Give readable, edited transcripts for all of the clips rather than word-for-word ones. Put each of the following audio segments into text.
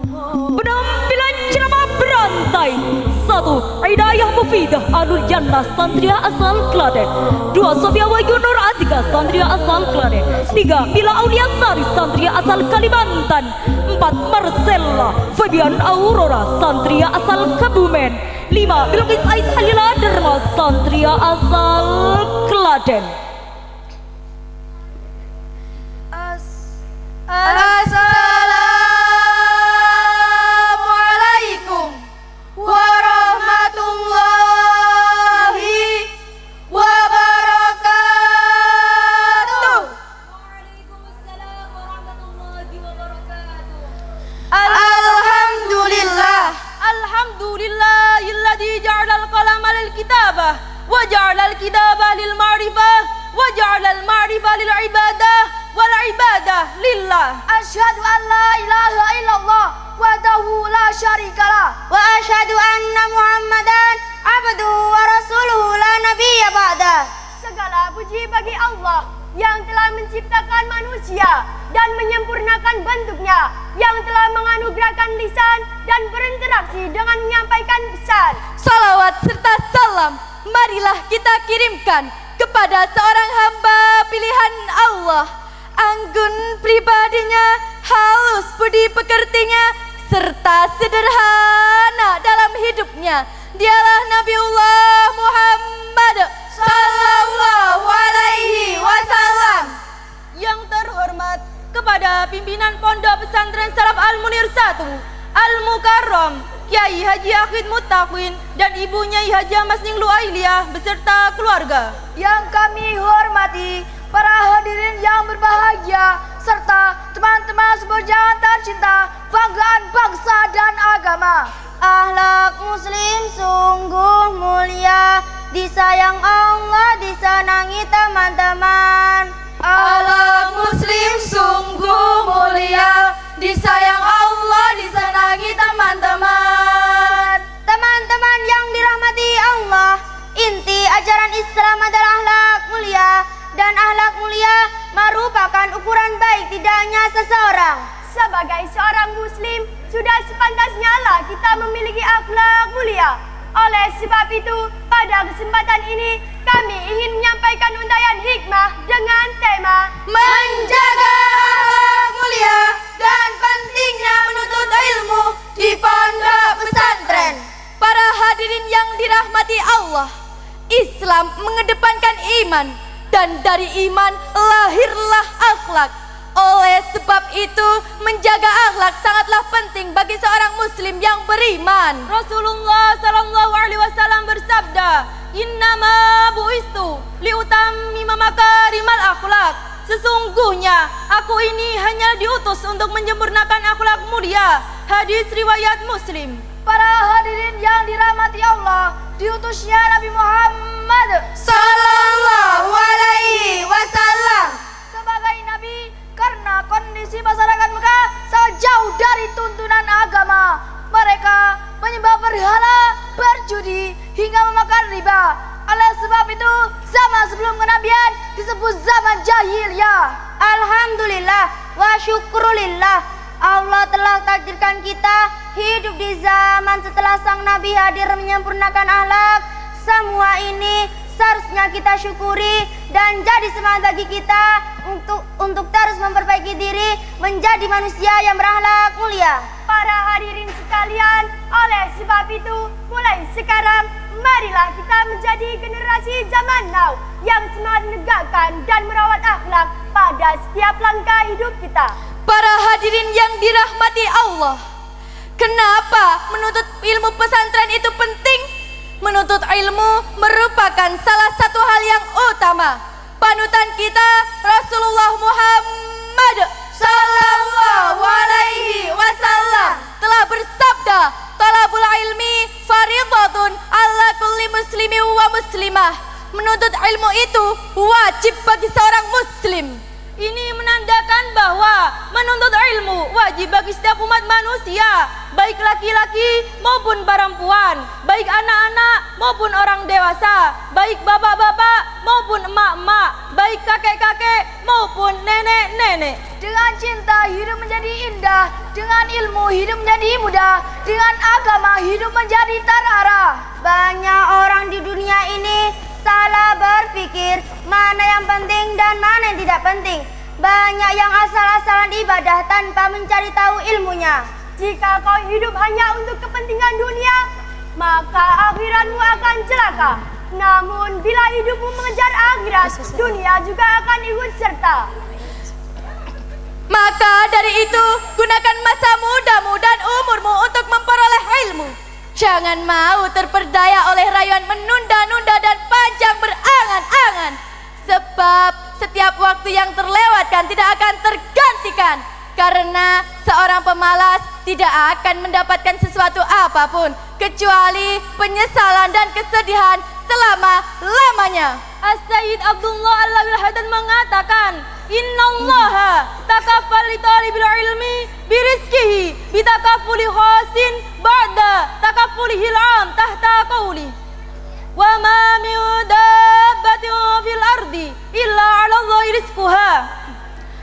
Penampilan ceramah berantai. 1. Hidayah Mufidah Anur Jannah Santria asal Klaten. 2. Sofia Wahyu Nur Atika Santria asal Klaten. 3. Bila Aulia Sari Santria asal Kalimantan. 4. Marcella Fabian Aurora Santria asal Kebumen. 5. Bilqis Ais Halila Dharma Santria asal Klaten. Assalamualaikum warahmatullahi wabarakatuh. Waalaikumsalam warahmatullahi wabarakatuh. Alhamdulillah. Alhamdulillahilladzi ja'alal qalama lil kitabah wa ja'alal kitabah lil ma'rifah wa ja'alal ma'rifah lil ibadah wal ibadah lillah. Asyhadu an la ilaha illallah wahdahu la syarikalah wa asyhadu anna Muhammadan abduhu wa rasuluhu la nabiyya ba'da. Segala puji bagi Allah yang telah menciptakan manusia dan menyempurnakan bentuknya, yang telah menganugerahkan lisan dan berinteraksi dengan menyampaikan pesan. Salawat serta salam marilah kita kirimkan kepada seorang hamba pilihan Allah. Anggun pribadinya, halus budi pekertinya, serta sederhana dalam hidupnya. Dialah Nabiullah Muhammad sallallahu alaihi wasallam. Yang terhormat kepada pimpinan Pondok Pesantren Salaf Al-Munir 1 Al-Mukarram Kiai Haji Akhid Muttaqin dan ibunya Haji Masning Luailiyah beserta keluarga. Yang kami hormati para hadirin yang berbahagia serta teman-teman seberjalan tercinta, banggaan bangsa dan agama. Akhlak muslim sungguh mulia, disayang Allah, disenangi teman-teman. Akhlak muslim sungguh mulia, disayang Allah, disenangi teman-teman. Teman-teman yang dirahmati Allah, inti ajaran Islam adalah akhlak mulia, dan akhlak mulia merupakan ukuran baik tidaknya seseorang. Sebagai seorang muslim, sudah sepantasnya lah kita memiliki akhlak mulia. Oleh sebab itu, pada kesempatan ini kami ingin menyampaikan untayan hikmah dengan tema Menjaga akhlak mulia dan pentingnya menuntut ilmu di pondok pesantren. Para hadirin yang dirahmati Allah, Islam mengedepankan iman, dan dari iman lahirlah akhlak. Oleh sebab itu, menjaga akhlak sangatlah penting bagi seorang muslim yang beriman. Rasulullah sallallahu alaihi wasallam bersabda, "Innama bu'istu liutammima makarimal akhlak." Sesungguhnya aku ini hanya diutus untuk menyempurnakan akhlak mulia. Hadis riwayat Muslim. para hadirin yang dirahmati Allah, diutusnya Nabi Muhammad sallallahu alaihi wasallam sebagai nabi karena kondisi masyarakat Mekah sangat jauh dari tuntunan agama. Mereka menyembah berhala, berjudi, hingga memakan riba. Oleh sebab itu, zaman sebelum kenabian disebut zaman jahiliyah. Alhamdulillah wa syukrulillah, Allah telah takdirkan kita hidup di zaman setelah sang nabi hadir menyempurnakan akhlak. Semua ini seharusnya kita syukuri dan jadi semangat bagi kita untuk terus memperbaiki diri menjadi manusia yang berakhlak mulia. Para hadirin sekalian, oleh sebab itu mulai sekarang marilah kita menjadi generasi zaman now yang semangat menegakkan dan merawat akhlak pada setiap langkah hidup kita. Para hadirin yang dirahmati Allah, kenapa menuntut ilmu pesantren itu penting? Menuntut ilmu merupakan salah satu hal yang utama. Panutan kita Rasulullah Muhammad sallallahu alaihi wasallam telah bersabda, "Talabul ilmi fardhatun 'ala kulli muslimin wa muslimah." Menuntut ilmu itu wajib bagi seorang muslim. Ini menandakan bahwa menuntut ilmu wajib bagi setiap umat manusia, baik laki-laki maupun perempuan, baik anak-anak maupun orang dewasa, baik bapak-bapak maupun emak-emak, baik kakek-kakek maupun nenek-nenek. Dengan cinta hidup menjadi indah, dengan ilmu hidup menjadi mudah, dengan agama hidup menjadi terarah. Banyak orang di dunia ini salah berpikir mana yang penting dan mana yang tidak penting. Banyak yang asal-asalan ibadah tanpa mencari tahu ilmunya. Jika kau hidup hanya untuk kepentingan dunia, maka akhiratmu akan celaka. Namun bila hidupmu mengejar akhirat, dunia juga akan ikut serta. Maka dari itu, gunakan masa mudamu dan umurmu untuk memperoleh ilmu. Jangan mau terperdaya oleh rayuan menunda-nunda dan panjang berangan-angan. Sebab setiap waktu yang terlewatkan tidak akan tergantikan. Karena seorang pemalas tidak akan mendapatkan sesuatu apapun kecuali penyesalan dan kesedihan selama-lamanya. As-Sayyid Abdullah Al-Haddad mengatakan, Innallaha takaffal li talibil ilmi birizkihi bitakafuli khasin ba'da takafulihil am tahta qawli wa ma min dabbatin fil ardi illa 'ala Allahi rizquha.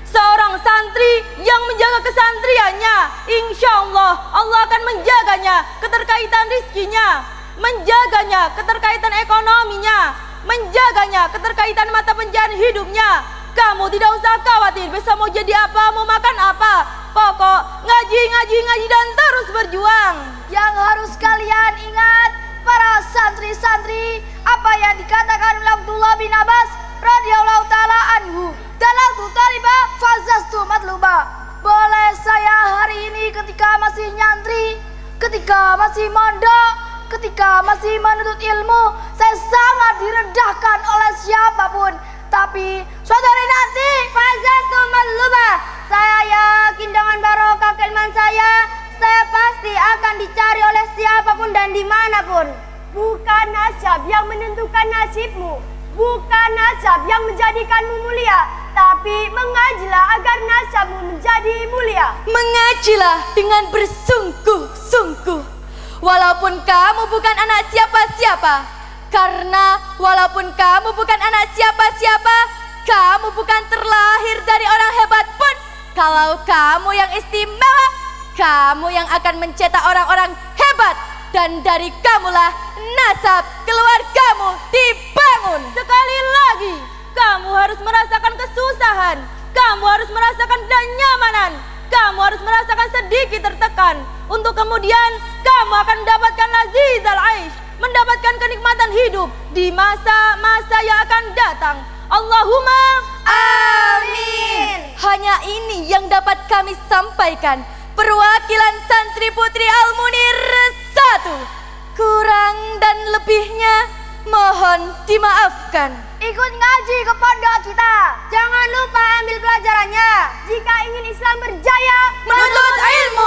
Seorang santri yang menjaga kesantriannya, insya Allah Allah akan menjaganya keterkaitan rizkinya, menjaganya keterkaitan ekonominya, menjaganya keterkaitan mata pencaharian hidupnya. Kamu tidak usah khawatir besok mau jadi apa, mau makan apa. Pokok ngaji dan terus berjuang. Yang harus kalian ingat, para santri-santri, apa yang dikatakan oleh Abdullah bin Abbas radhiyallahu taala anhu, dalatu talibah fazastu matluba. Boleh saya hari ini ketika masih nyantri, ketika masih mondok, ketika masih menuntut ilmu, saya sangat direndahkan oleh siapapun. Tapi suatu hari nanti Fazatu matluba, saya yakin dengan barokah keilmuan saya pasti akan dicari oleh siapapun dan dimanapun. bukan nasab yang menentukan nasibmu, bukan nasab yang menjadikanmu mulia, tapi mengajilah agar nasabmu menjadi mulia. Mengajilah dengan bersungguh-sungguh, walaupun kamu bukan anak siapa-siapa. Karena walaupun kamu bukan anak siapa-siapa, kamu bukan terlahir dari orang hebat pun. Kalau kamu yang istimewa, kamu yang akan mencetak orang-orang hebat. Dan dari kamulah nasab keluargamu dibangun. Sekali lagi, kamu harus merasakan kesusahan, kamu harus merasakan kenyamanan, kamu harus merasakan sedikit tertekan. Untuk kemudian kamu akan mendapatkan lazizal aish, mendapatkan kenikmatan hidup di masa-masa yang akan datang. Allahumma amin. Hanya ini yang dapat kami sampaikan. Perwakilan santri putri Al-Munir 1. Kurang dan lebihnya mohon dimaafkan. Ikut ngaji ke pondok kita. Jangan lupa ambil pelajarannya. Jika ingin Islam berjaya, Menuntut ilmu